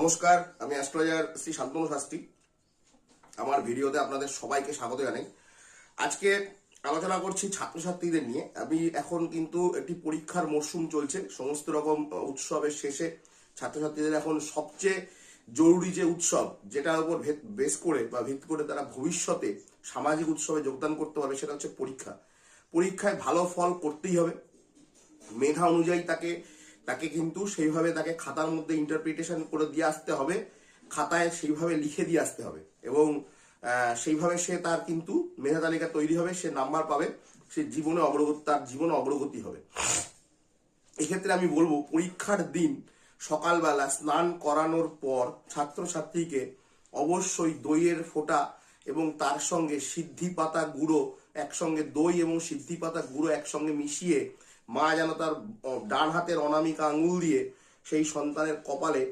নমস্কার, আমি অ্যাস্ট্রোলজার শ্রী শান্তনু শাস্ত্রী। আমার ভিডিওতে আপনাদের সবাইকে স্বাগত জানাই। আজকে আলোচনা করছি ছাত্রছাত্রীদের নিয়ে। আমি এখন কিন্তু একটি পরীক্ষার মরশুম চলছে, সমস্ত রকম উৎসবের শেষে ছাত্রছাত্রীদের এখন সবচেয়ে জরুরি যে উৎসব, যেটার উপর বেস করে বা ভিত্তি করে তারা ভবিষ্যতে সামাজিক উৎসবে যোগদান করতে পারবে, সেটা হচ্ছে পরীক্ষা। পরীক্ষায় ভালো ফল করতেই হবে। মেধা অনুযায়ী তাকে তাকে কিন্তু সেইভাবে তাকে খাতার মধ্যে ইন্টারপ্রিটেশন করে দিয়ে আসতে হবে, খাতায় সেইভাবে লিখে দিয়ে আসতে হবে, এবং সেইভাবে সে তার কিন্তু মেধা তালিকা তৈরি হবে, সে নাম্বার পাবে, সে জীবনে অগ্রগতি, তার জীবনে অগ্রগতি হবে। এক্ষেত্রে আমি বলবো, পরীক্ষার দিন সকালবেলা স্নান করানোর পর ছাত্রছাত্রীকে অবশ্যই দইয়ের ফোঁটা এবং তার সঙ্গে সিদ্ধি পাতা গুঁড়ো একসঙ্গে, দই এবং সিদ্ধি পাতা গুঁড়ো একসঙ্গে মিশিয়ে মা যেন তার ডান হাতের অনামিকা আঙুল দিয়ে সেই সন্তানের কপালে